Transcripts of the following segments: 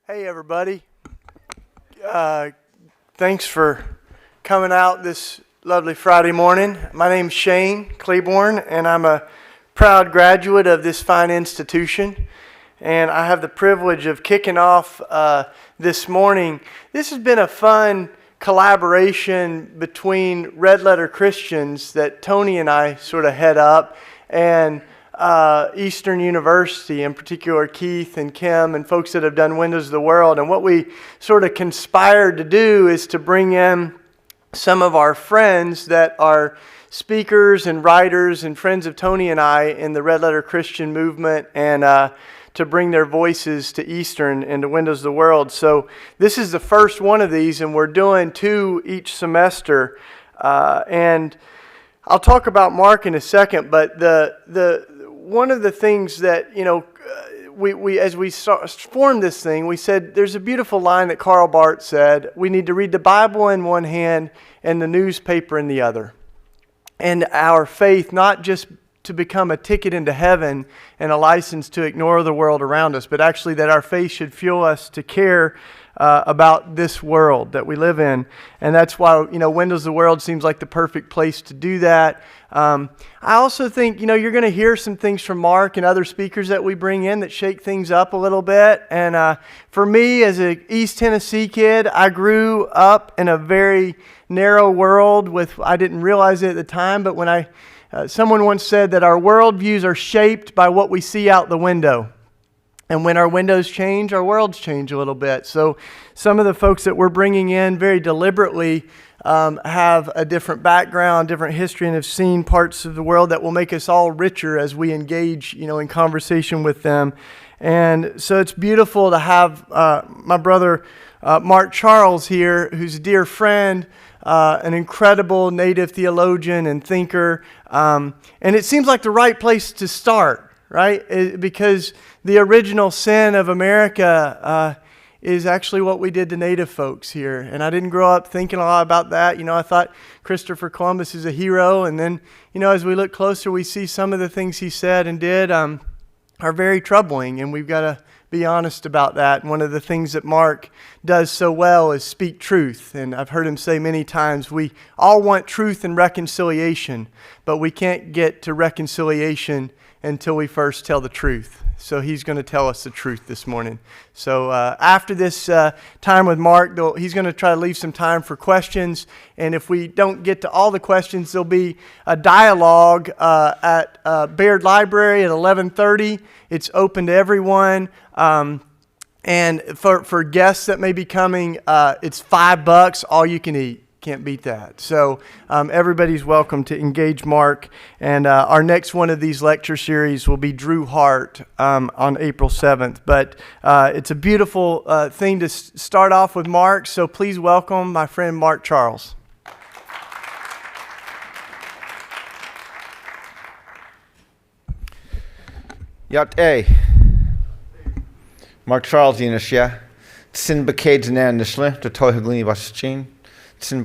Hey everybody, thanks for coming out this lovely Friday morning. My name's Shane Claiborne and I'm a proud graduate of this fine institution, and I have the privilege of kicking off this morning. This has been a fun collaboration between Red Letter Christians that Tony and I sort of head up, and Eastern University, in particular Keith and Kim and folks that have done Windows of the World. And what we sort of conspired to do is to bring in some of our friends that are speakers and writers and friends of Tony and I in the Red Letter Christian movement, and to bring their voices to Eastern and to Windows of the World. So this is the first one of these, and we're doing 2 each semester. And I'll talk about Mark in a second, but the one of the things that, we as we formed this thing, we said there's a beautiful line that Karl Barth said: we need to read the Bible in one hand and the newspaper in the other. And our faith, not just to become a ticket into heaven and a license to ignore the world around us, but actually that our faith should fuel us to care about this world that we live in. And that's why, Windows of the World seems like the perfect place to do that. I also think, you're going to hear some things from Mark and other speakers that we bring in that shake things up a little bit. And for me, as an East Tennessee kid, I grew up in a very narrow world I didn't realize it at the time, but when someone once said that our worldviews are shaped by what we see out the window. And when our windows change, our worlds change a little bit. So some of the folks that we're bringing in very deliberately have a different background, different history, and have seen parts of the world that will make us all richer as we engage, in conversation with them. And so it's beautiful to have my brother Mark Charles here, who's a dear friend, an incredible native theologian and thinker. And it seems like the right place to start, right? Because the original sin of America is actually what we did to native folks here. And I didn't grow up thinking a lot about that. I thought Christopher Columbus is a hero. And then, as we look closer, we see some of the things he said and did are very troubling. And we've got to be honest about that. And one of the things that Mark does so well is speak truth. And I've heard him say many times, we all want truth and reconciliation, but we can't get to reconciliation until we first tell the truth. So he's going to tell us the truth this morning. So after this time with Mark, he's going to try to leave some time for questions. And if we don't get to all the questions, there'll be a dialogue at Baird Library at 11:30. It's open to everyone. And for guests that may be coming, it's $5, all you can eat. Can't beat that. So everybody's welcome to engage Mark. And our next one of these lecture series will be Drew Hart on April 7th. But it's a beautiful thing to start off with Mark. So please welcome my friend Mark Charles. Yat Mark Charles Yinashia. Tsin Bakage Nan Nishle, to Tohiglini Bashichin. In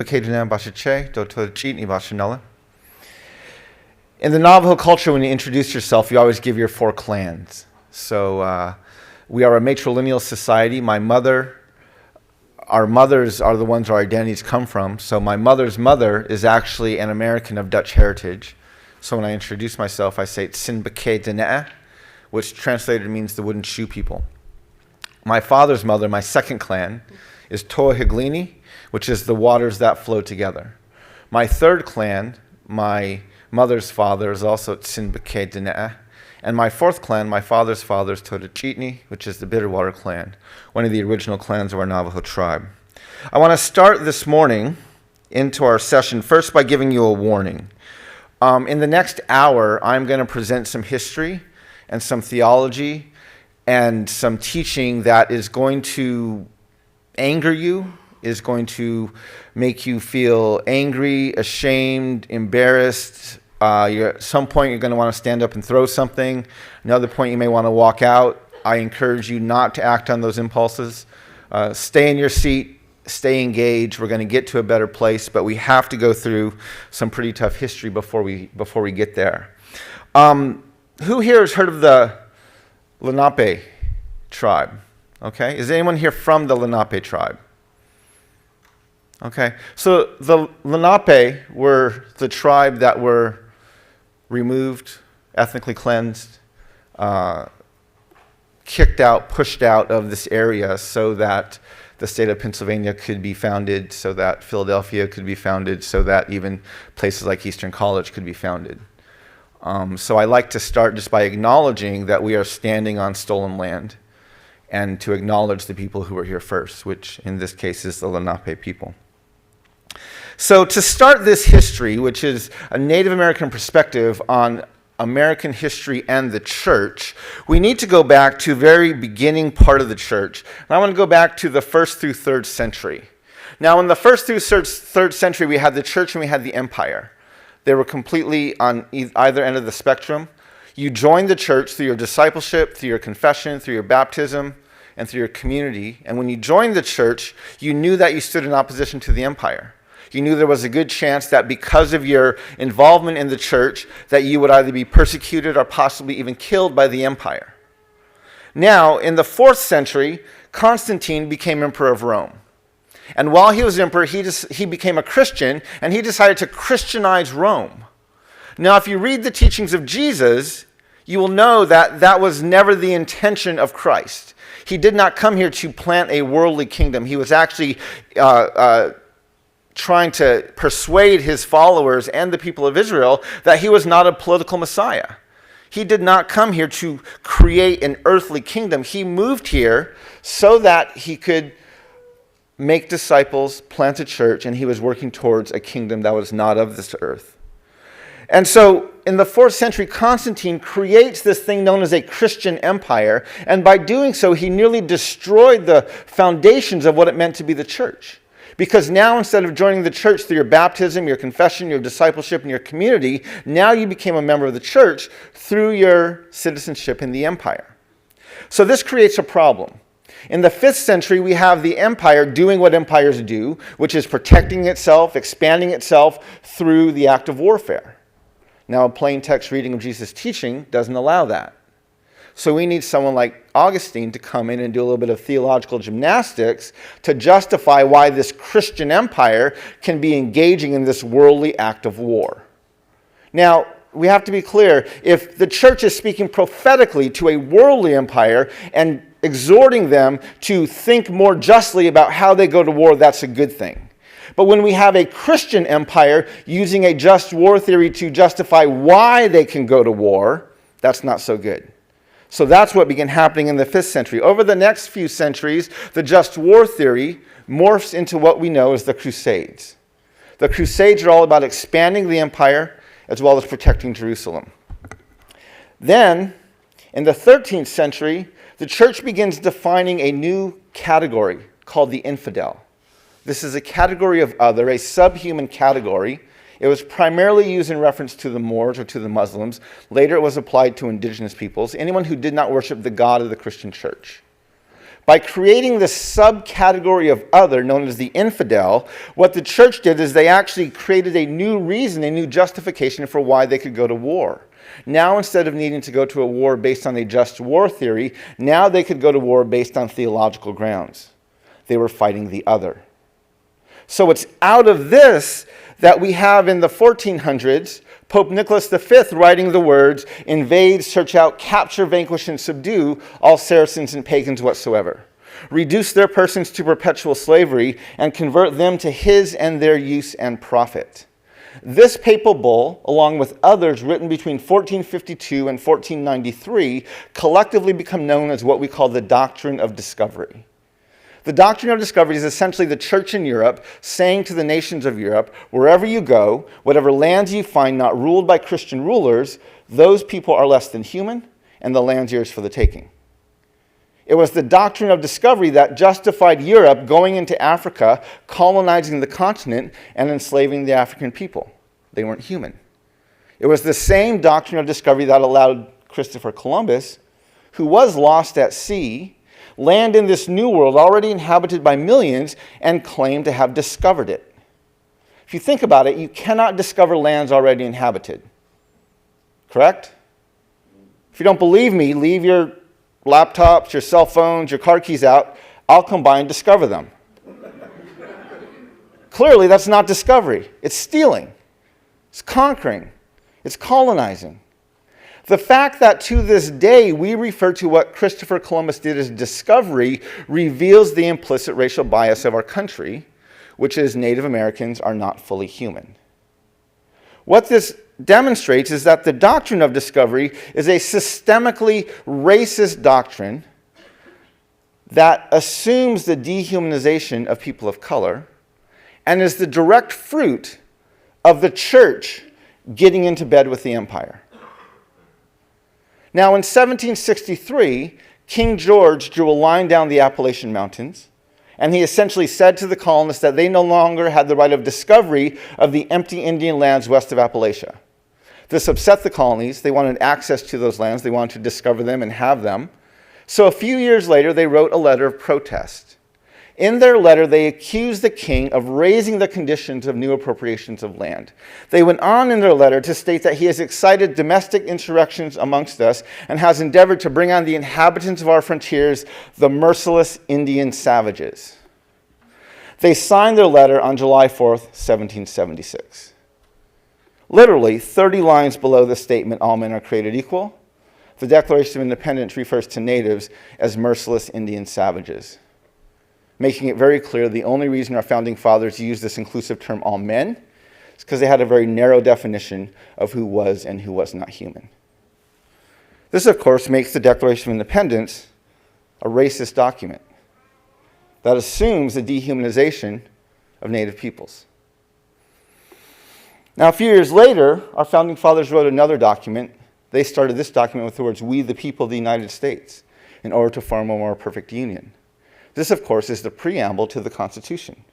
the Navajo culture, when you introduce yourself, you always give your 4 clans. So we are a matrilineal society. Our mothers are the ones our identities come from. So my mother's mother is actually an American of Dutch heritage. So when I introduce myself, I say Tsinbake Dene, which translated means the wooden shoe people. My father's mother, my second clan, is Tohiglini, which is the waters that flow together. My third clan, my mother's father, is also Tsinbake Dene. And my fourth clan, my father's father, is Totachitni, which is the Bitterwater clan, one of the original clans of our Navajo tribe. I want to start this morning into our session first by giving you a warning. In the next hour, I'm going to present some history and some theology and some teaching that is going to anger you, is going to make you feel angry, ashamed, embarrassed. At some point, you're going to want to stand up and throw something. Another point, you may want to walk out. I encourage you not to act on those impulses. Stay in your seat, stay engaged. We're going to get to a better place, but we have to go through some pretty tough history before we get there. Who here has heard of the Lenape tribe? Okay, is anyone here from the Lenape tribe? Okay, so the Lenape were the tribe that were removed, ethnically cleansed, kicked out, pushed out of this area so that the state of Pennsylvania could be founded, so that Philadelphia could be founded, so that even places like Eastern College could be founded. So I like to start just by acknowledging that we are standing on stolen land and to acknowledge the people who were here first, which in this case is the Lenape people. So to start this history, which is a Native American perspective on American history and the church, we need to go back to very beginning part of the church. And I want to go back to the 1st through 3rd century. Now, in the 1st through 3rd century, we had the church and we had the empire. They were completely on either end of the spectrum. You joined the church through your discipleship, through your confession, through your baptism, and through your community. And when you joined the church, you knew that you stood in opposition to the empire. You knew there was a good chance that because of your involvement in the church, that you would either be persecuted or possibly even killed by the empire. Now, in the 4th century, Constantine became emperor of Rome. And while he was emperor, he became a Christian, and he decided to Christianize Rome. Now, if you read the teachings of Jesus, you will know that that was never the intention of Christ. He did not come here to plant a worldly kingdom. He was actually trying to persuade his followers and the people of Israel that he was not a political Messiah. He did not come here to create an earthly kingdom. He moved here so that he could make disciples, plant a church, and he was working towards a kingdom that was not of this earth. And so in the 4th century, Constantine creates this thing known as a Christian empire, and by doing so, he nearly destroyed the foundations of what it meant to be the church. Because now, instead of joining the church through your baptism, your confession, your discipleship, and your community, now you became a member of the church through your citizenship in the empire. So this creates a problem. In the 5th century, we have the empire doing what empires do, which is protecting itself, expanding itself through the act of warfare. Now, a plain text reading of Jesus' teaching doesn't allow that. So we need someone like Augustine to come in and do a little bit of theological gymnastics to justify why this Christian empire can be engaging in this worldly act of war. Now, we have to be clear, if the church is speaking prophetically to a worldly empire and exhorting them to think more justly about how they go to war, that's a good thing. But when we have a Christian empire using a just war theory to justify why they can go to war, that's not so good. So that's what began happening in the 5th century. Over the next few centuries, the just war theory morphs into what we know as the Crusades. The Crusades are all about expanding the empire as well as protecting Jerusalem. Then, in the 13th century, the church begins defining a new category called the infidel. This is a category of other, a subhuman category. It was primarily used in reference to the Moors or to the Muslims. Later it was applied to indigenous peoples, anyone who did not worship the God of the Christian church. By creating this subcategory of other, known as the infidel, what the church did is they actually created a new reason, a new justification for why they could go to war. Now, instead of needing to go to a war based on a just war theory, now they could go to war based on theological grounds. They were fighting the other. So it's out of this that we have in the 1400s, Pope Nicholas V writing the words, "Invade, search out, capture, vanquish, and subdue all Saracens and pagans whatsoever. Reduce their persons to perpetual slavery and convert them to his and their use and profit." This papal bull, along with others written between 1452 and 1493, collectively become known as what we call the Doctrine of Discovery. The Doctrine of Discovery is essentially the church in Europe saying to the nations of Europe, wherever you go, whatever lands you find not ruled by Christian rulers, those people are less than human, and the land's yours for the taking. It was the Doctrine of Discovery that justified Europe going into Africa, colonizing the continent, and enslaving the African people. They weren't human. It was the same Doctrine of Discovery that allowed Christopher Columbus, who was lost at sea, land in this new world already inhabited by millions and claim to have discovered it. If you think about it, you cannot discover lands already inhabited. Correct? If you don't believe me, leave your laptops, your cell phones, your car keys out. I'll come by and discover them. Clearly, that's not discovery. It's stealing. It's conquering. It's colonizing. The fact that to this day we refer to what Christopher Columbus did as discovery reveals the implicit racial bias of our country, which is Native Americans are not fully human. What this demonstrates is that the doctrine of discovery is a systemically racist doctrine that assumes the dehumanization of people of color and is the direct fruit of the church getting into bed with the empire. Now, in 1763, King George drew a line down the Appalachian Mountains, and he essentially said to the colonists that they no longer had the right of discovery of the empty Indian lands west of Appalachia. This upset the colonies. They wanted access to those lands. They wanted to discover them and have them. So a few years later, they wrote a letter of protest. In their letter, they accused the king of raising the conditions of new appropriations of land. They went on in their letter to state that he has excited domestic insurrections amongst us and has endeavored to bring on the inhabitants of our frontiers, the merciless Indian savages. They signed their letter on July 4th, 1776. Literally, 30 lines below the statement, all men are created equal, the Declaration of Independence refers to natives as merciless Indian savages, making it very clear the only reason our founding fathers used this inclusive term, all men, is because they had a very narrow definition of who was and who was not human. This, of course, makes the Declaration of Independence a racist document that assumes the dehumanization of Native peoples. Now, a few years later, our founding fathers wrote another document. They started this document with the words, "We the people of the United States," in order to form a more perfect union. This, of course, is the preamble to the Constitution.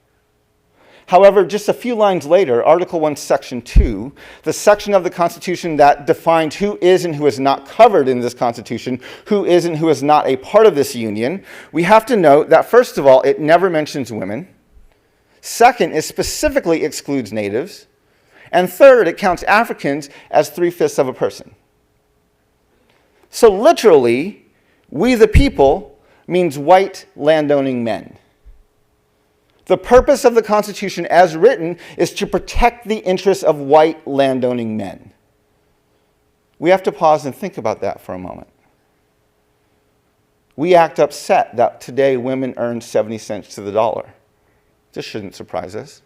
However, just a few lines later, Article 1, Section 2, the section of the Constitution that defined who is and who is not covered in this Constitution, who is and who is not a part of this union, we have to note that, first of all, it never mentions women. Second, it specifically excludes natives. And third, it counts Africans as 3/5 of a person. So literally, we the people means white landowning men. The purpose of the Constitution as written is to protect the interests of white landowning men. We have to pause and think about that for a moment. We act upset that today women earn 70 cents to the dollar. This shouldn't surprise us.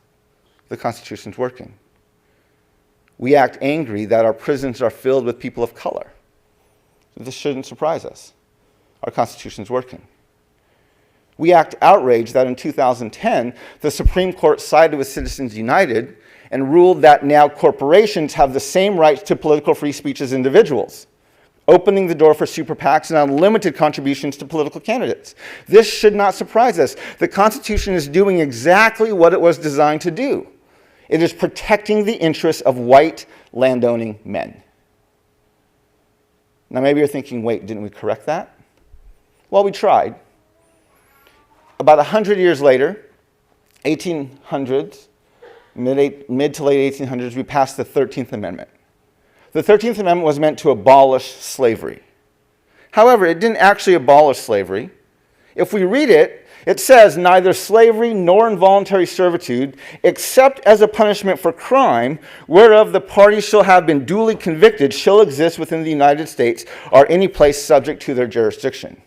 The Constitution's working. We act angry that our prisons are filled with people of color. This shouldn't surprise us. Our Constitution's working. We act outraged that in 2010, the Supreme Court sided with Citizens United and ruled that now corporations have the same rights to political free speech as individuals, opening the door for super PACs and unlimited contributions to political candidates. This should not surprise us. The Constitution is doing exactly what it was designed to do. It is protecting the interests of white landowning men. Now maybe you're thinking, wait, didn't we correct that? Well, we tried. About 100 years later, 1800s, mid to late 1800s, we passed the 13th Amendment. The 13th Amendment was meant to abolish slavery. However, it didn't actually abolish slavery. If we read it, it says, neither slavery nor involuntary servitude, except as a punishment for crime, whereof the party shall have been duly convicted, shall exist within the United States or any place subject to their jurisdiction.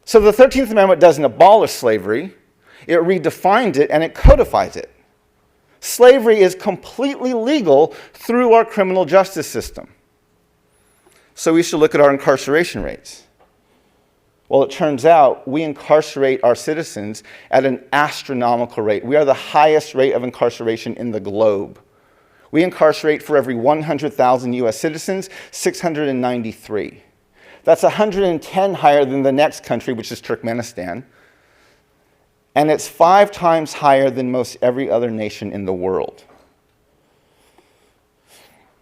So the 13th Amendment doesn't abolish slavery, it redefines it and it codifies it. Slavery is completely legal through our criminal justice system. So we should look at our incarceration rates. Well, it turns out we incarcerate our citizens at an astronomical rate. We are the highest rate of incarceration in the globe. We incarcerate for every 100,000 US citizens, 693. That's 110 higher than the next country, which is Turkmenistan. And it's 5 times higher than most every other nation in the world.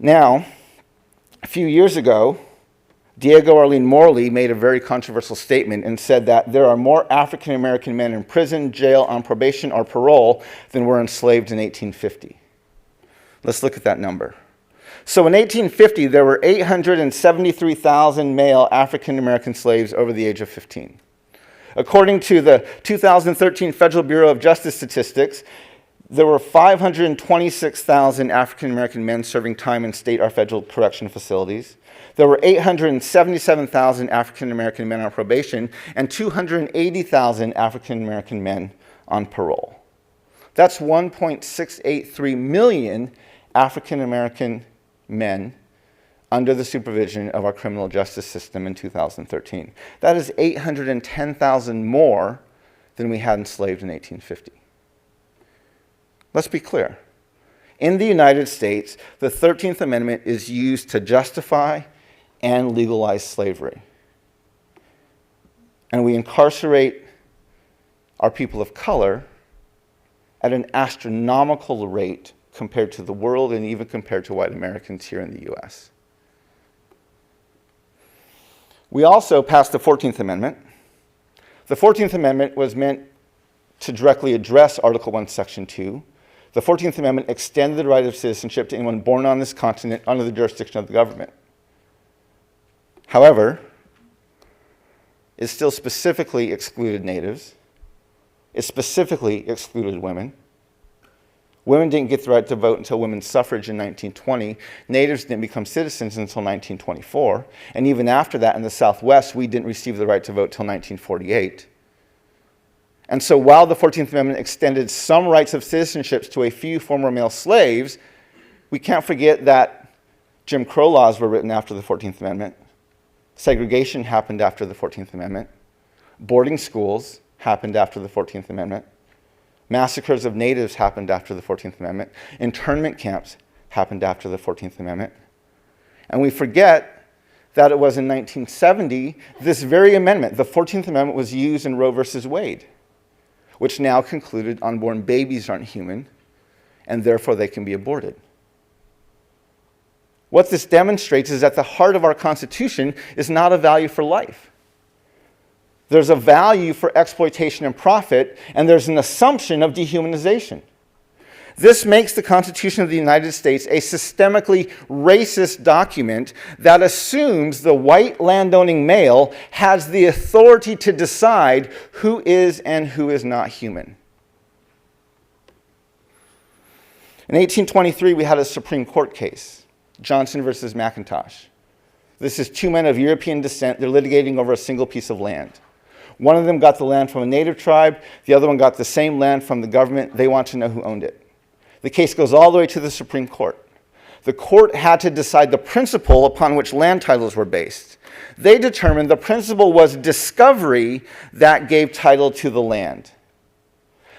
Now, a few years ago, Diego Arlene Morley made a very controversial statement and said that there are more African American men in prison, jail, on probation, or parole than were enslaved in 1850. Let's look at that number. So in 1850, there were 873,000 male African American slaves over the age of 15. According to the 2013 Federal Bureau of Justice statistics, there were 526,000 African American men serving time in state or federal correction facilities. There were 877,000 African American men on probation and 280,000 African American men on parole. That's 1.683 million African American men under the supervision of our criminal justice system in 2013. That is 810,000 more than we had enslaved in 1850. Let's be clear. In the United States, the 13th Amendment is used to justify and legalize slavery. And we incarcerate our people of color at an astronomical rate compared to the world and even compared to white Americans here in the US. We also passed the 14th Amendment. The 14th Amendment was meant to directly address Article 1, Section 2. The 14th Amendment extended the right of citizenship to anyone born on this continent under the jurisdiction of the government. However, it still specifically excluded natives. It specifically excluded women. Women didn't get the right to vote until women's suffrage in 1920. Natives didn't become citizens until 1924. And even after that, in the Southwest, we didn't receive the right to vote until 1948. And so while the 14th Amendment extended some rights of citizenship to a few former male slaves, we can't forget that Jim Crow laws were written after the 14th Amendment. Segregation happened after the 14th Amendment. Boarding schools happened after the 14th Amendment. Massacres of natives happened after the 14th Amendment. Internment camps happened after the 14th Amendment. And we forget that it was in 1970, this very amendment, the 14th Amendment, was used in Roe versus Wade, which now concluded unborn babies aren't human, and therefore they can be aborted. What this demonstrates is that the heart of our Constitution is not a value for life. There's a value for exploitation and profit, and there's an assumption of dehumanization. This makes the Constitution of the United States a systemically racist document that assumes the white landowning male has the authority to decide who is and who is not human. In 1823, we had a Supreme Court case, Johnson versus McIntosh. This is two men of European descent. They're litigating over a single piece of land. One of them got the land from a native tribe. The other one got the same land from the government. They want to know who owned it. The case goes all the way to the Supreme Court. The court had to decide the principle upon which land titles were based. They determined the principle was discovery that gave title to the land.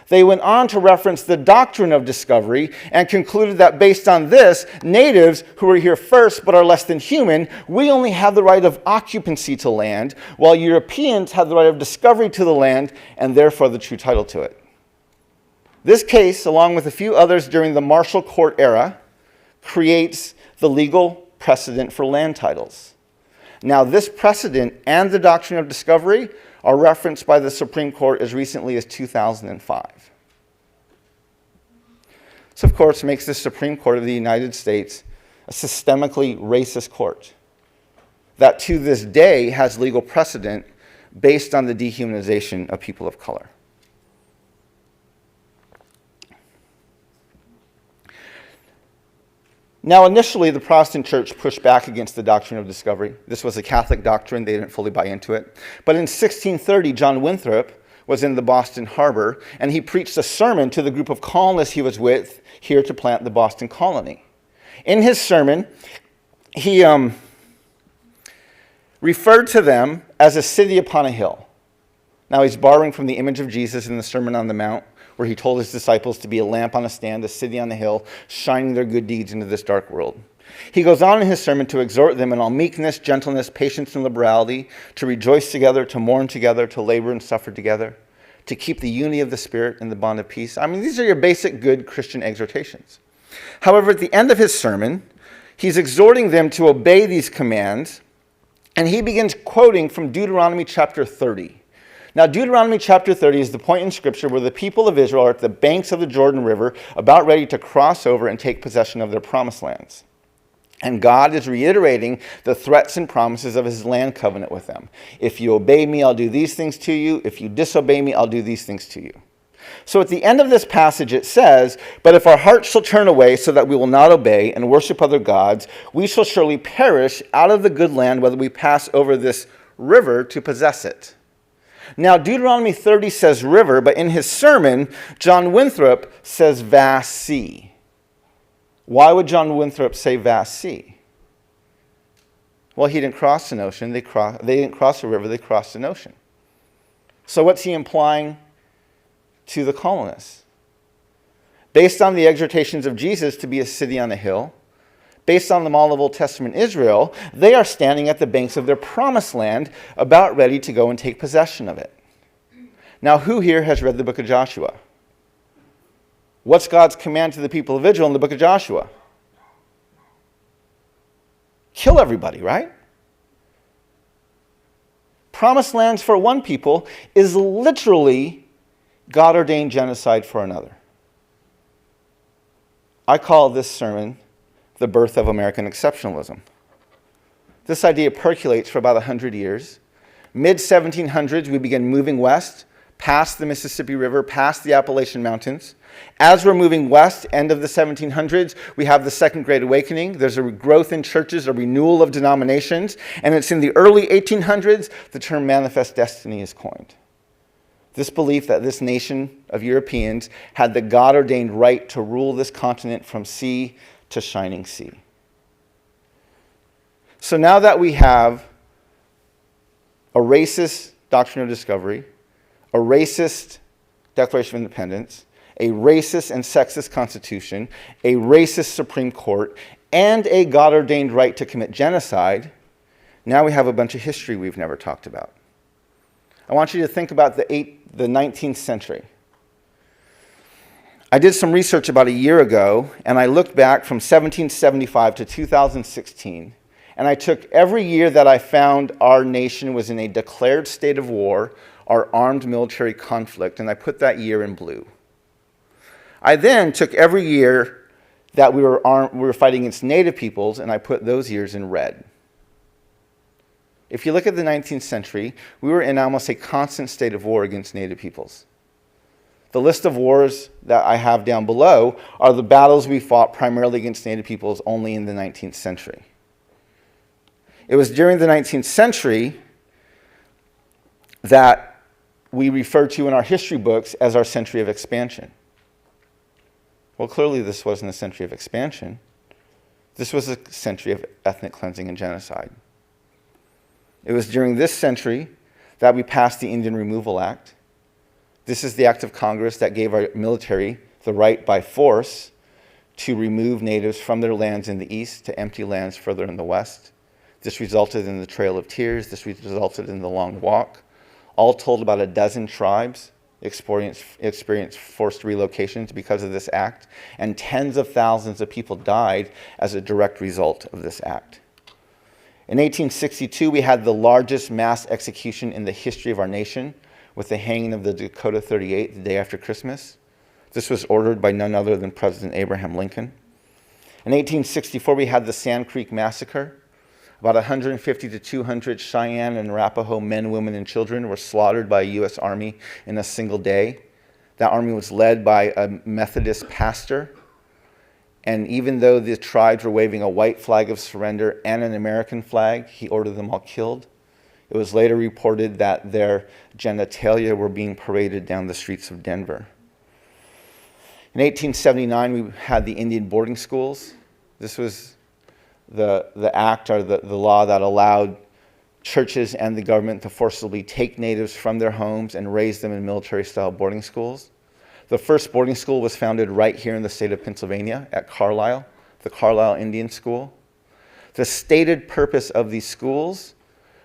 They went on to reference the Doctrine of Discovery and concluded that based on this, natives who were here first but are less than human, we only have the right of occupancy to land, while Europeans have the right of discovery to the land and therefore the true title to it. This case, along with a few others during the Marshall Court era, creates the legal precedent for land titles. Now, this precedent and the Doctrine of Discovery are referenced by the Supreme Court as recently as 2005. This, of course, makes the Supreme Court of the United States a systemically racist court that to this day has legal precedent based on the dehumanization of people of color. Now, initially, the Protestant church pushed back against the Doctrine of Discovery. This was a Catholic doctrine. They didn't fully buy into it. But in 1630, John Winthrop was in the Boston harbor, and he preached a sermon to the group of colonists he was with here to plant the Boston colony. In his sermon, he referred to them as a city upon a hill. Now, he's borrowing from the image of Jesus in the Sermon on the Mount, where he told his disciples to be a lamp on a stand, a city on the hill, shining their good deeds into this dark world. He goes on in his sermon to exhort them in all meekness, gentleness, patience, and liberality, to rejoice together, to mourn together, to labor and suffer together, to keep the unity of the Spirit and the bond of peace. I mean, these are your basic good Christian exhortations. However, at the end of his sermon, he's exhorting them to obey these commands, and he begins quoting from Deuteronomy chapter 30. Now, Deuteronomy chapter 30 is the point in Scripture where the people of Israel are at the banks of the Jordan River, about ready to cross over and take possession of their promised lands. And God is reiterating the threats and promises of his land covenant with them. If you obey me, I'll do these things to you. If you disobey me, I'll do these things to you. So at the end of this passage it says, "But if our hearts shall turn away so that we will not obey and worship other gods, we shall surely perish out of the good land, whether we pass over this river to possess it." Now Deuteronomy 30 says river, but in his sermon, John Winthrop says vast sea. Why would John Winthrop say vast sea? Well, he didn't cross an ocean. They didn't cross a river. They crossed an ocean. So what's he implying to the colonists? Based on the exhortations of Jesus to be a city on a hill, based on the model of Old Testament Israel, they are standing at the banks of their promised land, about ready to go and take possession of it. Now, who here has read the book of Joshua? What's God's command to the people of Israel in the book of Joshua? Kill everybody, right? Promised lands for one people is literally God-ordained genocide for another. I call this sermon the birth of American exceptionalism. This idea percolates for about 100 years. Mid-1700s, we begin moving west, past the Mississippi River, past the Appalachian Mountains. As we're moving west, end of the 1700s, we have the Second Great Awakening. There's a growth in churches, a renewal of denominations, and it's in the early 1800s the term manifest destiny is coined. This belief that this nation of Europeans had the God-ordained right to rule this continent from sea to shining sea. So now that we have a racist Doctrine of Discovery, a racist Declaration of Independence, a racist and sexist Constitution, a racist Supreme Court, and a God-ordained right to commit genocide, now we have a bunch of history we've never talked about. I want you to think about the 19th century. I did some research about a year ago, and I looked back from 1775 to 2016, and I took every year that I found our nation was in a declared state of war, our armed military conflict, and I put that year in blue. I then took every year that we were fighting against Native peoples, and I put those years in red. If you look at the 19th century, we were in almost a constant state of war against Native peoples. The list of wars that I have down below are the battles we fought primarily against Native peoples only in the 19th century. It was during the 19th century that we refer to in our history books as our century of expansion. Well, clearly this wasn't a century of expansion. This was a century of ethnic cleansing and genocide. It was during this century that we passed the Indian Removal Act. This is the act of Congress that gave our military the right by force to remove natives from their lands in the east to empty lands further in the west. This resulted in the Trail of Tears. This resulted in the Long Walk. All told, about a dozen tribes experienced forced relocations because of this act, and tens of thousands of people died as a direct result of this act. In 1862, we had the largest mass execution in the history of our nation with the hanging of the Dakota 38 the day after Christmas. This was ordered by none other than President Abraham Lincoln. In 1864, we had the Sand Creek Massacre. About 150 to 200 Cheyenne and Arapaho men, women, and children were slaughtered by a U.S. Army in a single day. That army was led by a Methodist pastor. And even though the tribes were waving a white flag of surrender and an American flag, he ordered them all killed. It was later reported that their genitalia were being paraded down the streets of Denver. In 1879, we had the Indian boarding schools. This was the act or the law that allowed churches and the government to forcibly take natives from their homes and raise them in military-style boarding schools. The first boarding school was founded right here in the state of Pennsylvania at Carlisle, the Carlisle Indian School. The stated purpose of these schools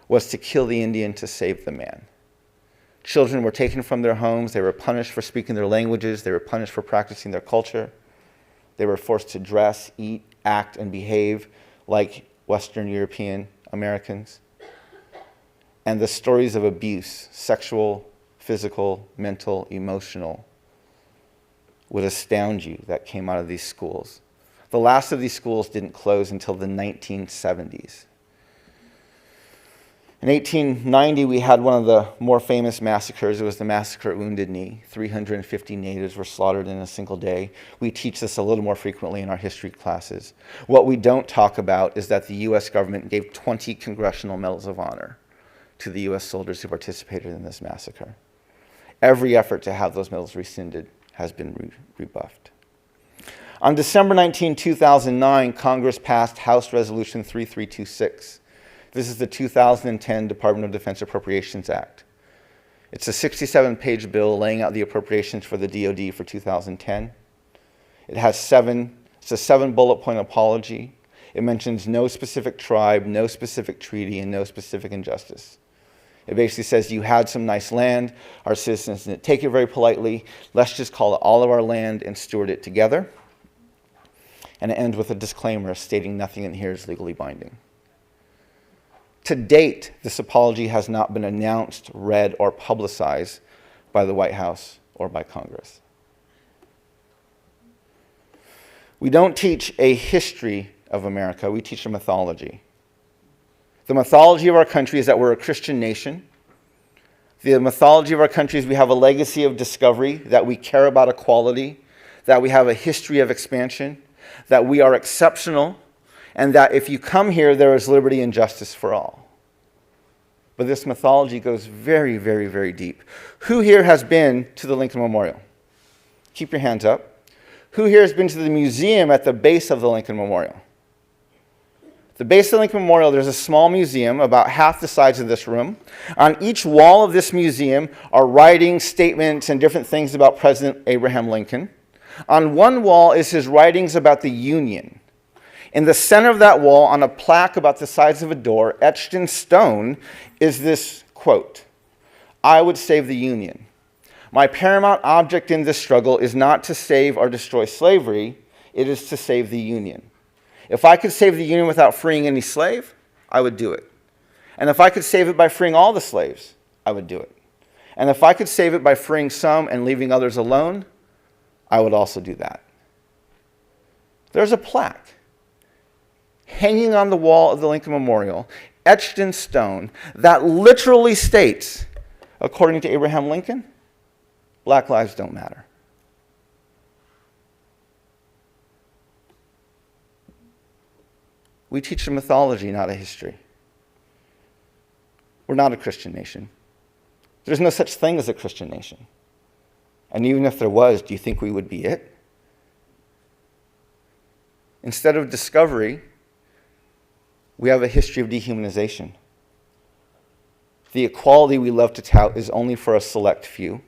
was to kill the Indian to save the man. Children were taken from their homes. They were punished for speaking their languages. They were punished for practicing their culture. They were forced to dress, eat, act, and behave like Western European Americans. And the stories of abuse, sexual, physical, mental, emotional, would astound you that came out of these schools. The last of these schools didn't close until the 1970s. In 1890, we had one of the more famous massacres. It was the massacre at Wounded Knee. 350 natives were slaughtered in a single day. We teach this a little more frequently in our history classes. What we don't talk about is that the U.S. government gave 20 Congressional Medals of Honor to the U.S. soldiers who participated in this massacre. Every effort to have those medals rescinded has been rebuffed. On December 19, 2009, Congress passed House Resolution 3326. This is the 2010 Department of Defense Appropriations Act. It's a 67-page bill laying out the appropriations for the DoD for 2010. It's a 7-bullet point apology. It mentions no specific tribe, no specific treaty, and no specific injustice. It basically says you had some nice land, our citizens didn't take it very politely, let's just call it all of our land and steward it together. And it ends with a disclaimer stating nothing in here is legally binding. To date, this apology has not been announced, read, or publicized by the White House or by Congress. We don't teach a history of America, we teach a mythology. The mythology of our country is that we're a Christian nation. The mythology of our country is we have a legacy of discovery, that we care about equality, that we have a history of expansion, that we are exceptional, and that if you come here, there is liberty and justice for all. But this mythology goes very, very, very deep. Who here has been to the Lincoln Memorial? Keep your hands up. Who here has been to the museum at the base of the Lincoln Memorial? At the base of the Lincoln Memorial, there's a small museum about half the size of this room. On each wall of this museum are writings, statements, and different things about President Abraham Lincoln. On one wall is his writings about the Union. In the center of that wall, on a plaque about the size of a door, etched in stone, is this quote, "I would save the Union. My paramount object in this struggle is not to save or destroy slavery, it is to save the Union. If I could save the Union without freeing any slave, I would do it. And if I could save it by freeing all the slaves, I would do it. And if I could save it by freeing some and leaving others alone, I would also do that." There's a plaque hanging on the wall of the Lincoln Memorial, etched in stone, that literally states, according to Abraham Lincoln, black lives don't matter. We teach a mythology, not a history. We're not a Christian nation. There's no such thing as a Christian nation. And even if there was, do you think we would be it? Instead of discovery, we have a history of dehumanization. The equality we love to tout is only for a select few.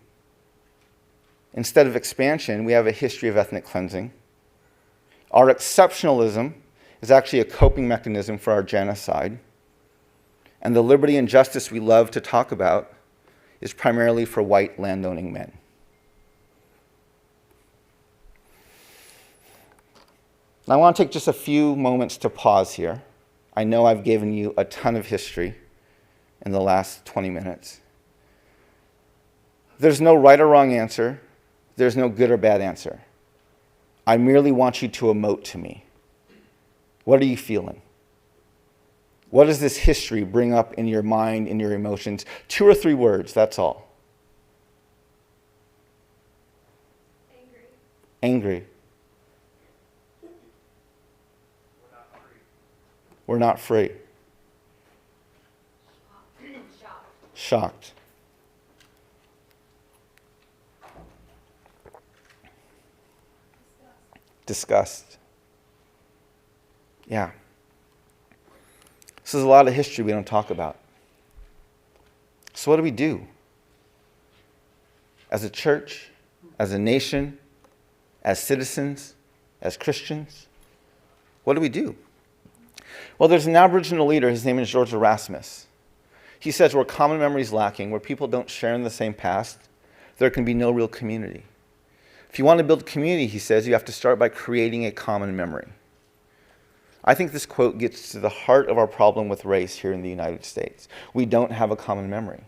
Instead of expansion, we have a history of ethnic cleansing. Our exceptionalism is actually a coping mechanism for our genocide. And the liberty and justice we love to talk about is primarily for white landowning men. Now, I want to take just a few moments to pause here. I know I've given you a ton of history in the last 20 minutes. There's no right or wrong answer. There's no good or bad answer. I merely want you to emote to me. What are you feeling? What does this history bring up in your mind, in your emotions? 2 or 3 words, that's all. Angry. We're not free. Shocked. Disgust. Yeah. This is a lot of history we don't talk about. So what do we do? As a church, as a nation, as citizens, as Christians, what do we do? Well, there's an Aboriginal leader, his name is George Erasmus. He says where common memory is lacking, where people don't share in the same past, there can be no real community. If you want to build community, he says, you have to start by creating a common memory. I think this quote gets to the heart of our problem with race here in the United States. We don't have a common memory.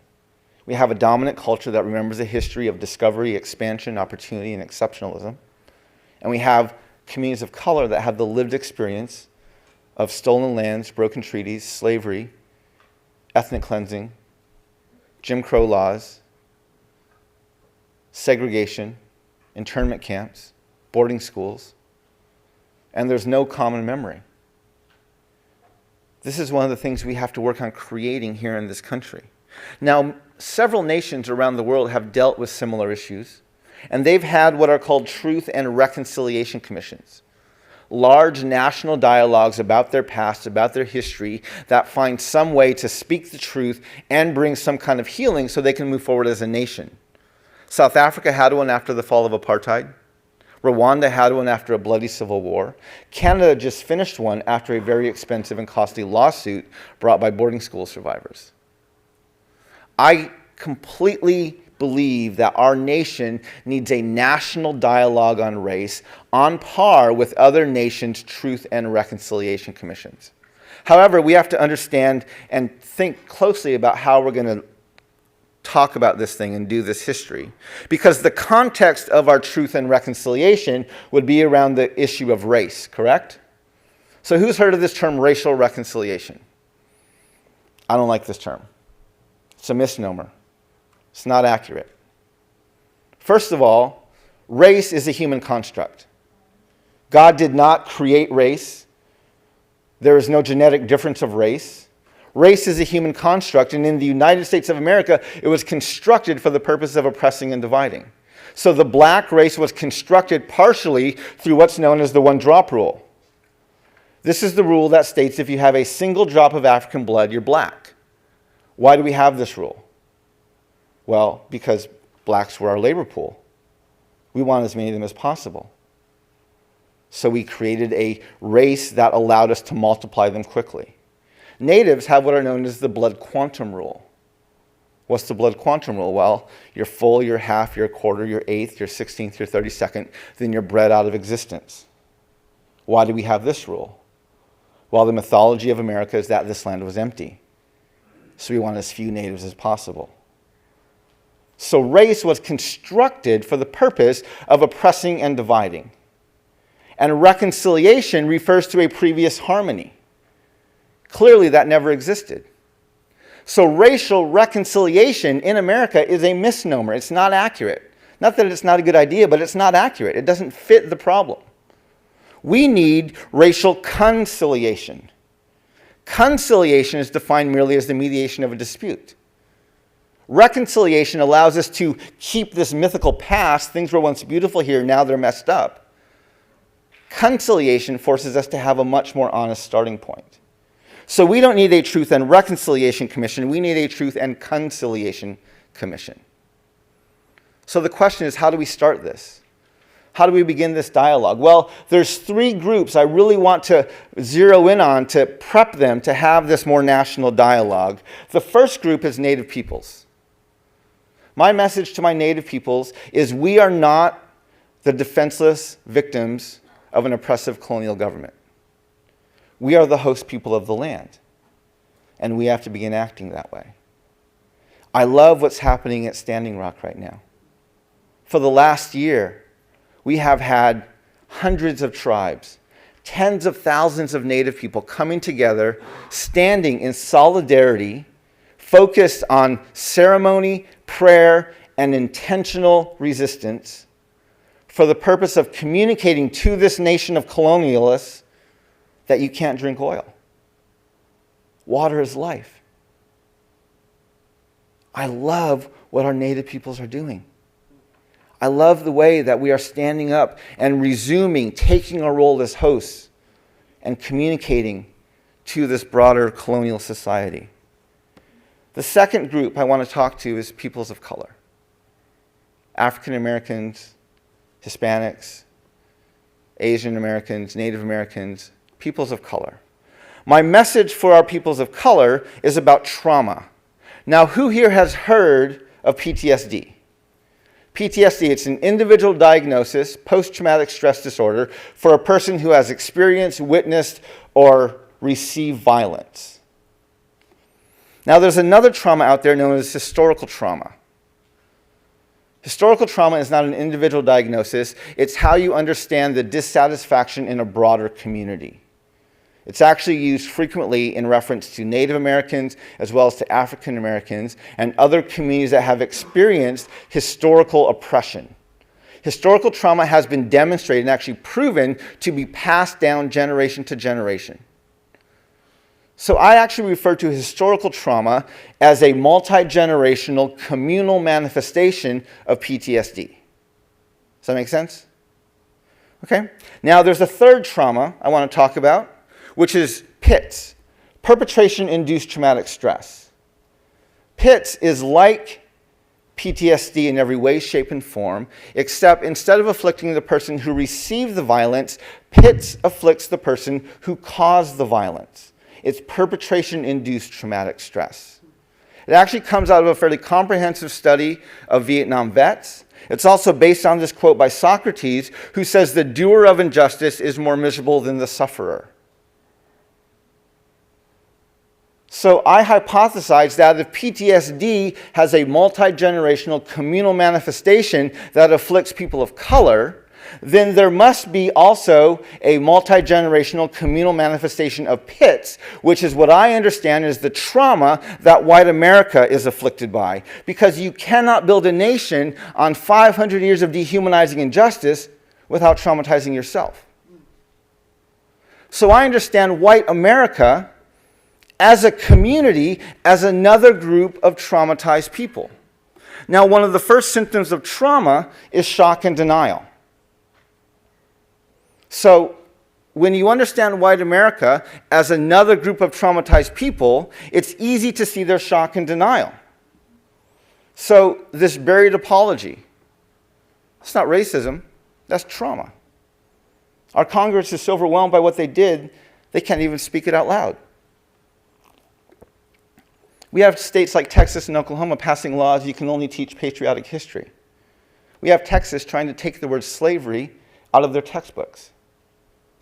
We have a dominant culture that remembers a history of discovery, expansion, opportunity, and exceptionalism. And we have communities of color that have the lived experience of stolen lands, broken treaties, slavery, ethnic cleansing, Jim Crow laws, segregation, internment camps, boarding schools, and there's no common memory. This is one of the things we have to work on creating here in this country. Now, several nations around the world have dealt with similar issues, and they've had what are called truth and reconciliation commissions. Large national dialogues about their past, about their history, that find some way to speak the truth and bring some kind of healing so they can move forward as a nation. South Africa had one after the fall of apartheid. Rwanda had one after a bloody civil war. Canada just finished one after a very expensive and costly lawsuit brought by boarding school survivors. I completely believe that our nation needs a national dialogue on race on par with other nations' truth and reconciliation commissions. However, we have to understand and think closely about how we're going to talk about this thing and do this history. Because the context of our truth and reconciliation would be around the issue of race, correct? So who's heard of this term racial reconciliation? I don't like this term. It's a misnomer. It's not accurate. First of all, race is a human construct. God did not create race. There is no genetic difference of race. Race is a human construct, and in the United States of America, it was constructed for the purpose of oppressing and dividing. So the black race was constructed partially through what's known as the one-drop rule. This is the rule that states if you have a single drop of African blood, you're black. Why do we have this rule? Well, because blacks were our labor pool. We want as many of them as possible. So we created a race that allowed us to multiply them quickly. Natives have what are known as the blood quantum rule. What's the blood quantum rule? Well, you're full, you're half, you're a quarter, you're eighth, you're 16th, you're 32nd, then you're bred out of existence. Why do we have this rule? Well, the mythology of America is that this land was empty. So we want as few natives as possible. So race was constructed for the purpose of oppressing and dividing. And reconciliation refers to a previous harmony. Clearly, that never existed. So racial reconciliation in America is a misnomer. It's not accurate. Not that it's not a good idea, but it's not accurate. It doesn't fit the problem. We need racial conciliation. Conciliation is defined merely as the mediation of a dispute. Reconciliation allows us to keep this mythical past. Things were once beautiful here, now they're messed up. Conciliation forces us to have a much more honest starting point. So we don't need a Truth and Reconciliation Commission. We need a Truth and Conciliation Commission. So the question is, how do we start this? How do we begin this dialogue? Well, there's three groups I really want to zero in on to prep them to have this more national dialogue. The first group is Native peoples. My message to my Native peoples is we are not the defenseless victims of an oppressive colonial government. We are the host people of the land, and we have to begin acting that way. I love what's happening at Standing Rock right now. For the last year, we have had hundreds of tribes, tens of thousands of Native people coming together, standing in solidarity, focused on ceremony, prayer, and intentional resistance for the purpose of communicating to this nation of colonialists that you can't drink oil. Water is life. I love what our Native peoples are doing. I love the way that we are standing up and resuming, taking our role as hosts and communicating to this broader colonial society. The second group I want to talk to is peoples of color. African Americans, Hispanics, Asian Americans, Native Americans, peoples of color. My message for our peoples of color is about trauma. Now, who here has heard of PTSD? PTSD, it's an individual diagnosis, post-traumatic stress disorder, for a person who has experienced, witnessed, or received violence. Now, there's another trauma out there known as historical trauma. Historical trauma is not an individual diagnosis. It's how you understand the dissatisfaction in a broader community. It's actually used frequently in reference to Native Americans as well as to African Americans and other communities that have experienced historical oppression. Historical trauma has been demonstrated and actually proven to be passed down generation to generation. So I actually refer to historical trauma as a multi-generational communal manifestation of PTSD. Does that make sense? Okay. Now there's a third trauma I want to talk about, which is PITS, perpetration-induced traumatic stress. PITS is like PTSD in every way, shape, and form, except instead of afflicting the person who received the violence, PITS afflicts the person who caused the violence. It's perpetration-induced traumatic stress. It actually comes out of a fairly comprehensive study of Vietnam vets. It's also based on this quote by Socrates, who says the doer of injustice is more miserable than the sufferer. So I hypothesize that if PTSD has a multi-generational communal manifestation that afflicts people of color, then there must be also a multi-generational communal manifestation of PITS, which is what I understand is the trauma that white America is afflicted by. Because you cannot build a nation on 500 years of dehumanizing injustice without traumatizing yourself. So I understand white America as a community, as another group of traumatized people. Now, one of the first symptoms of trauma is shock and denial. So, when you understand white America as another group of traumatized people, it's easy to see their shock and denial. So, this buried apology, it's not racism, that's trauma. Our Congress is so overwhelmed by what they did, they can't even speak it out loud. We have states like Texas and Oklahoma passing laws you can only teach patriotic history. We have Texas trying to take the word slavery out of their textbooks.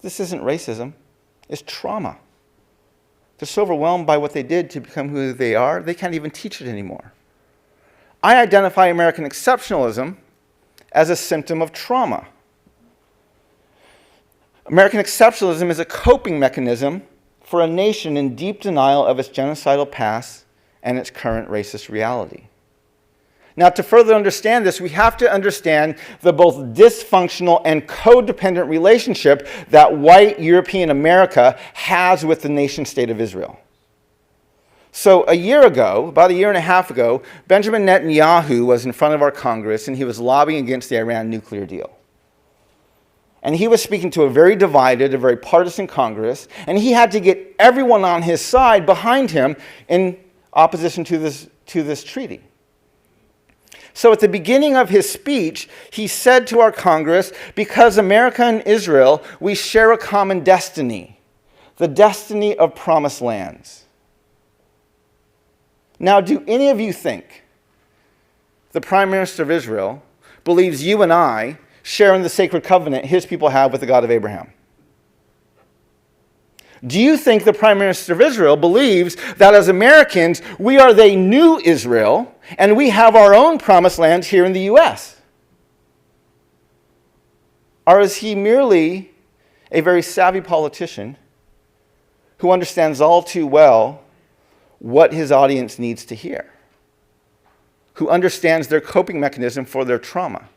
This isn't racism, it's trauma. They're so overwhelmed by what they did to become who they are, they can't even teach it anymore. I identify American exceptionalism as a symptom of trauma. American exceptionalism is a coping mechanism for a nation in deep denial of its genocidal past and its current racist reality. Now, to further understand this, we have to understand the both dysfunctional and codependent relationship that white European America has with the nation-state of Israel. So a year ago, about a year and a half ago, Benjamin Netanyahu was in front of our Congress and he was lobbying against the Iran nuclear deal. And he was speaking to a very divided, a very partisan Congress, and he had to get everyone on his side behind him in opposition to this treaty. So at the beginning of his speech, he said to our Congress, because America and Israel, we share a common destiny, the destiny of promised lands. Now, do any of you think the Prime Minister of Israel believes you and I share in the sacred covenant his people have with the God of Abraham? Do you think the Prime Minister of Israel believes that as Americans, we are the new Israel, and we have our own promised land here in the U.S.? Or is he merely a very savvy politician who understands all too well what his audience needs to hear, who understands their coping mechanism for their trauma?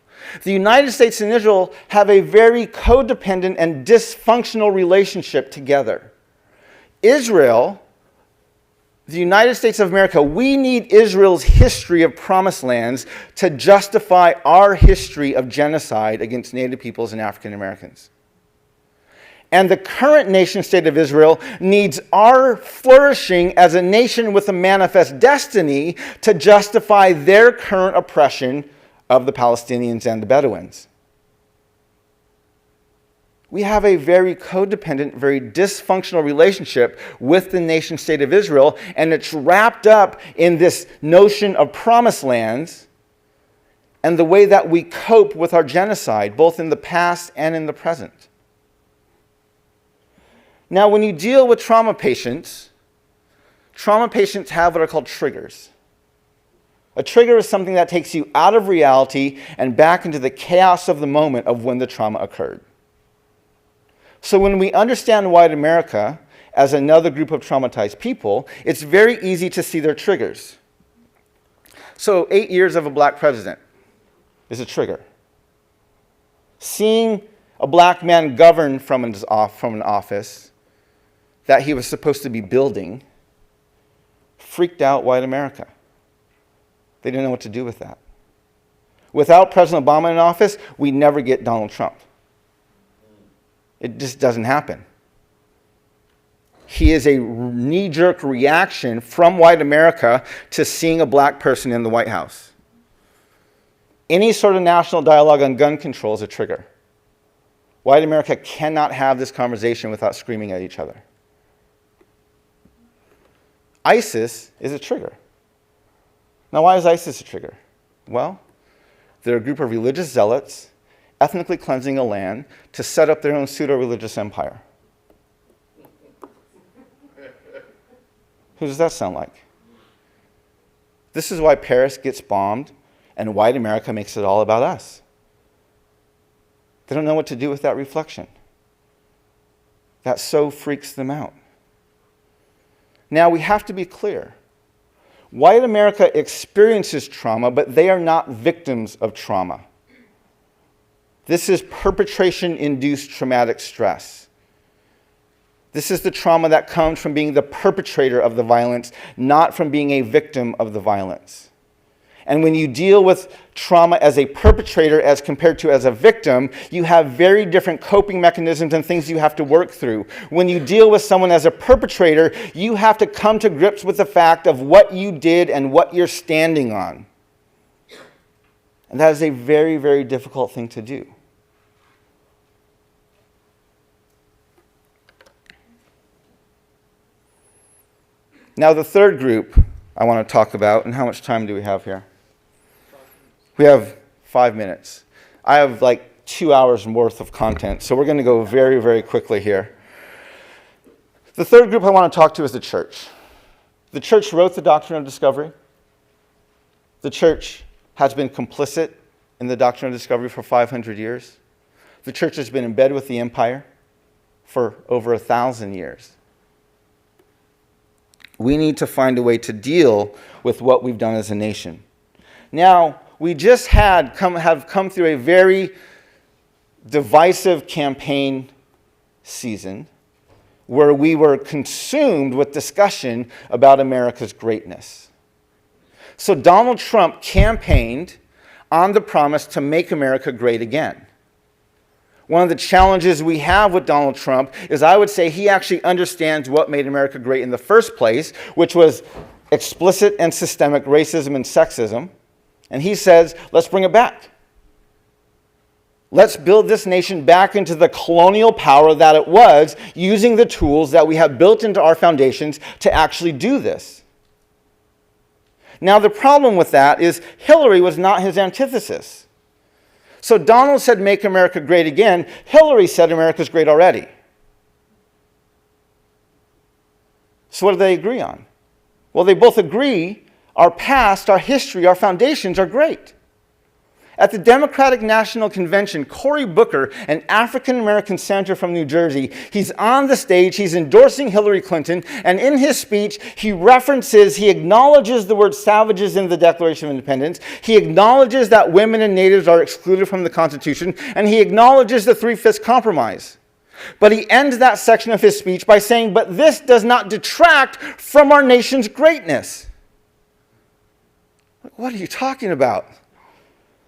The United States and Israel have a very codependent and dysfunctional relationship together. Israel, the United States of America, we need Israel's history of promised lands to justify our history of genocide against Native peoples and African Americans. And the current nation-state of Israel needs our flourishing as a nation with a manifest destiny to justify their current oppression of the Palestinians and the Bedouins. We have a very codependent, very dysfunctional relationship with the nation-state of Israel, and it's wrapped up in this notion of promised lands and the way that we cope with our genocide, both in the past and in the present. Now, when you deal with trauma patients have what are called triggers. A trigger is something that takes you out of reality and back into the chaos of the moment of when the trauma occurred. So when we understand white America as another group of traumatized people, it's very easy to see their triggers. So 8 years of a black president is a trigger. Seeing a black man govern from an office that he was supposed to be building freaked out white America. They didn't know what to do with that. Without President Obama in office, we never get Donald Trump. It just doesn't happen. He is a knee-jerk reaction from white America to seeing a black person in the White House. Any sort of national dialogue on gun control is a trigger. White America cannot have this conversation without screaming at each other. ISIS is a trigger. Now, why is ISIS a trigger? Well, they're a group of religious zealots ethnically cleansing a land to set up their own pseudo-religious empire. Who does that sound like? This is why Paris gets bombed and white America makes it all about us. They don't know what to do with that reflection. That so freaks them out. Now, we have to be clear. White America experiences trauma, but they are not victims of trauma. This is perpetration-induced traumatic stress. This is the trauma that comes from being the perpetrator of the violence, not from being a victim of the violence. And when you deal with trauma as a perpetrator as compared to as a victim, you have very different coping mechanisms and things you have to work through. When you deal with someone as a perpetrator, you have to come to grips with the fact of what you did and what you're standing on. And that is a very, very difficult thing to do. Now, the third group I want to talk about, and how much time do we have here? We have 5 minutes. I have like 2 hours worth of content, so we're going to go very, very quickly here. The third group I want to talk to is the church. The church wrote the Doctrine of Discovery. The church has been complicit in the Doctrine of Discovery for 500 years. The church has been in bed with the empire for over 1,000 years. We need to find a way to deal with what we've done as a nation. Now, we just have come through a very divisive campaign season where we were consumed with discussion about America's greatness. So Donald Trump campaigned on the promise to make America great again. One of the challenges we have with Donald Trump is I would say he actually understands what made America great in the first place, which was explicit and systemic racism and sexism. And he says, let's bring it back. Let's build this nation back into the colonial power that it was, using the tools that we have built into our foundations to actually do this. Now, the problem with that is Hillary was not his antithesis. So Donald said, make America great again. Hillary said, America's great already. So what do they agree on? Well, they both agree our past, our history, our foundations are great. At the Democratic National Convention, Cory Booker, an African-American senator from New Jersey, he's on the stage, he's endorsing Hillary Clinton, and in his speech, he acknowledges the word savages in the Declaration of Independence, he acknowledges that women and natives are excluded from the Constitution, and he acknowledges the Three-Fifths Compromise. But he ends that section of his speech by saying, but this does not detract from our nation's greatness. What are you talking about?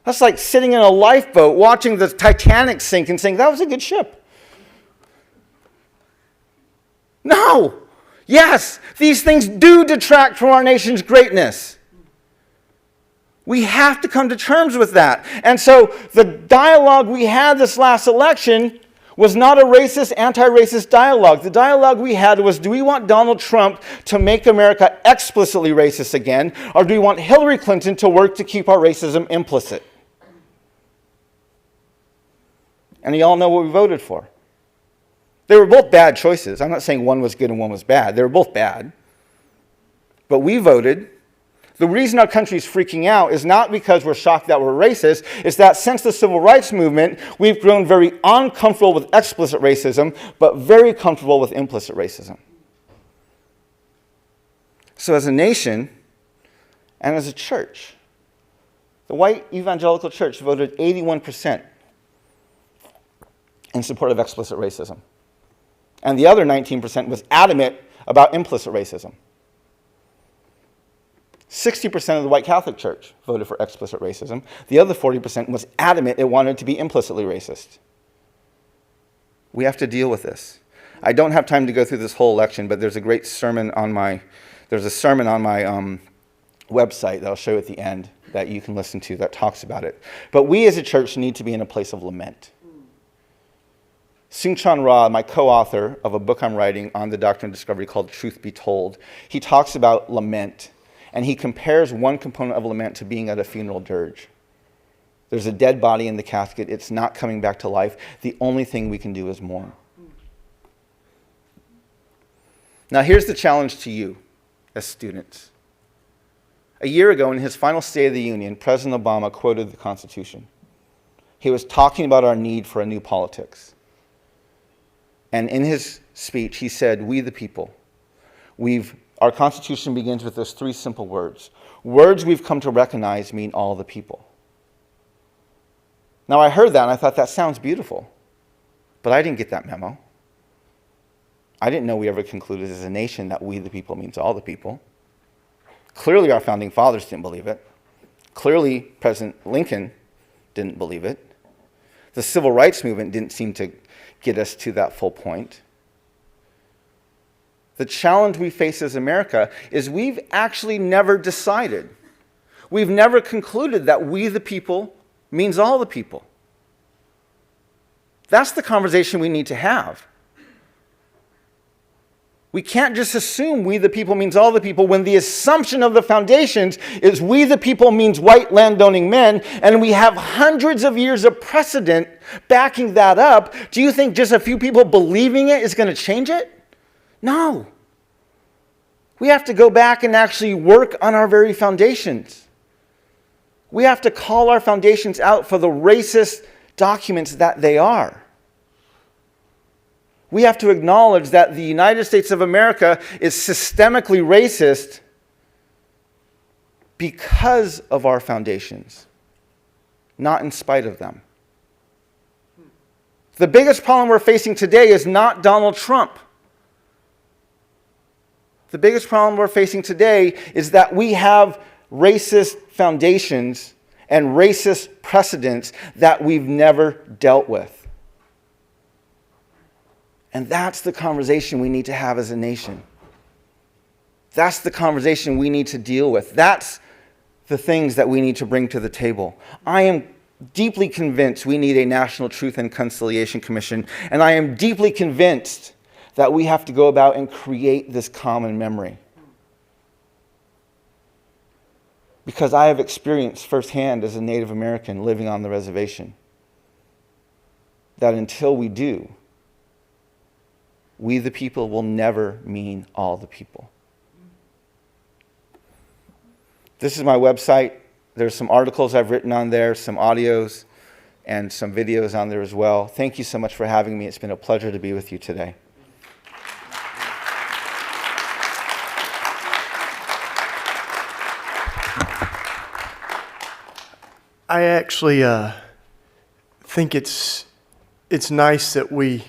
That's like sitting in a lifeboat watching the Titanic sink and saying, that was a good ship. No. Yes, these things do detract from our nation's greatness. We have to come to terms with that. And so the dialogue we had this last election was not a racist, anti-racist dialogue. The dialogue we had was, do we want Donald Trump to make America explicitly racist again, or do we want Hillary Clinton to work to keep our racism implicit? And you all know what we voted for. They were both bad choices. I'm not saying one was good and one was bad. They were both bad. But we voted The reason our country's freaking out is not because we're shocked that we're racist. It's that since the civil rights movement, we've grown very uncomfortable with explicit racism, but very comfortable with implicit racism. So as a nation and as a church, the white evangelical church voted 81% in support of explicit racism. And the other 19% was adamant about implicit racism. 60% of the white Catholic Church voted for explicit racism. The other 40% was adamant it wanted to be implicitly racist. We have to deal with this. I don't have time to go through this whole election, but there's a great sermon on my, website that I'll show you at the end that you can listen to that talks about it. But we as a church need to be in a place of lament. Soong-Chan Rah, my co-author of a book I'm writing on the Doctrine of Discovery called Truth Be Told, he talks about lament. And he compares one component of lament to being at a funeral dirge. There's a dead body in the casket. It's not coming back to life. The only thing we can do is mourn. Now here's the challenge to you as students. A year ago in his final State of the Union, President Obama quoted the Constitution. He was talking about our need for a new politics. And in his speech, he said, "We the people, our Constitution begins with those three simple words. Words we've come to recognize mean all the people." Now I heard that and I thought that sounds beautiful, but I didn't get that memo. I didn't know we ever concluded as a nation that we the people means all the people. Clearly our founding fathers didn't believe it. Clearly President Lincoln didn't believe it. The civil rights movement didn't seem to get us to that full point. The challenge we face as America is we've actually never decided. We've never concluded that we the people means all the people. That's the conversation we need to have. We can't just assume we the people means all the people when the assumption of the foundations is we the people means white landowning men, and we have hundreds of years of precedent backing that up. Do you think just a few people believing it is going to change it? No. We have to go back and actually work on our very foundations. We have to call our foundations out for the racist documents that they are. We have to acknowledge that the United States of America is systemically racist because of our foundations, not in spite of them. The biggest problem we're facing today is not Donald Trump. The biggest problem we're facing today is that we have racist foundations and racist precedents that we've never dealt with. And that's the conversation we need to have as a nation. That's the conversation we need to deal with. That's the things that we need to bring to the table. I am deeply convinced we need a National Truth and Conciliation Commission, and I am deeply convinced that we have to go about and create this common memory. Because I have experienced firsthand as a Native American living on the reservation that until we do, we the people will never mean all the people. This is my website. There's some articles I've written on there, some audios, and some videos on there as well. Thank you so much for having me. It's been a pleasure to be with you today. I actually think it's nice that we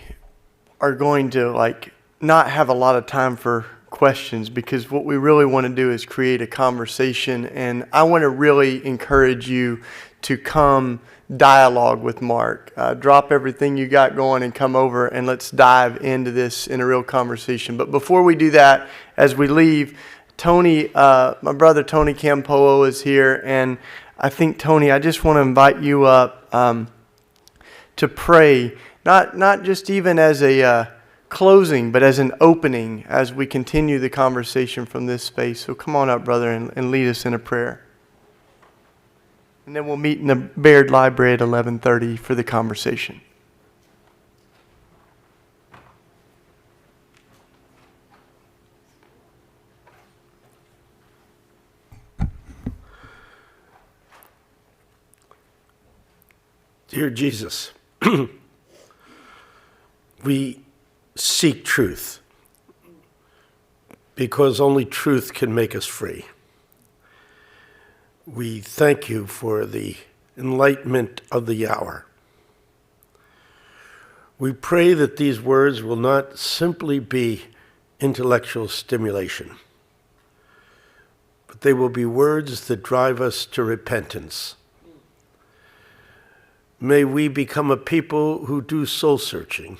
are going to not have a lot of time for questions, because what we really want to do is create a conversation, and I want to really encourage you to come dialogue with Mark. Drop everything you got going and come over and let's dive into this in a real conversation. But before we do that, as we leave, Tony, my brother Tony Campolo is here, and I think, Tony, I just want to invite you up to pray, not just even as a closing, but as an opening as we continue the conversation from this space. So come on up, brother, and lead us in a prayer. And then we'll meet in the Baird Library at 11:30 for the conversation. Dear Jesus, we seek truth because only truth can make us free. We thank you for the enlightenment of the hour. We pray that these words will not simply be intellectual stimulation, but they will be words that drive us to repentance. May we become a people who do soul searching.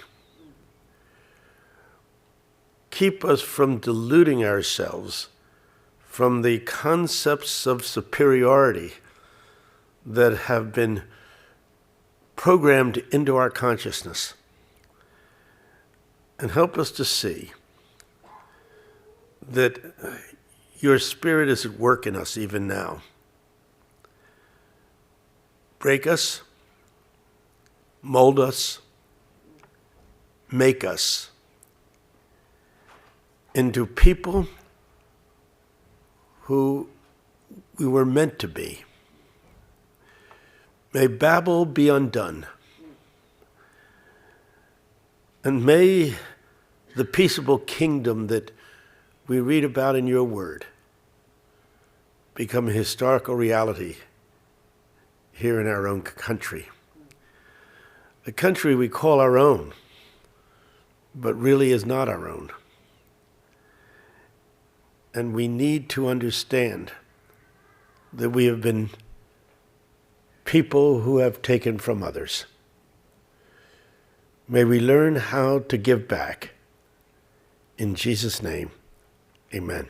Keep us from deluding ourselves from the concepts of superiority that have been programmed into our consciousness. And help us to see that your Spirit is at work in us even now. Break us, mold us, make us into people who we were meant to be. May Babel be undone. And may the peaceable kingdom that we read about in your word become a historical reality here in our own country. A country we call our own, but really is not our own. And we need to understand that we have been people who have taken from others. May we learn how to give back. In Jesus' name, amen.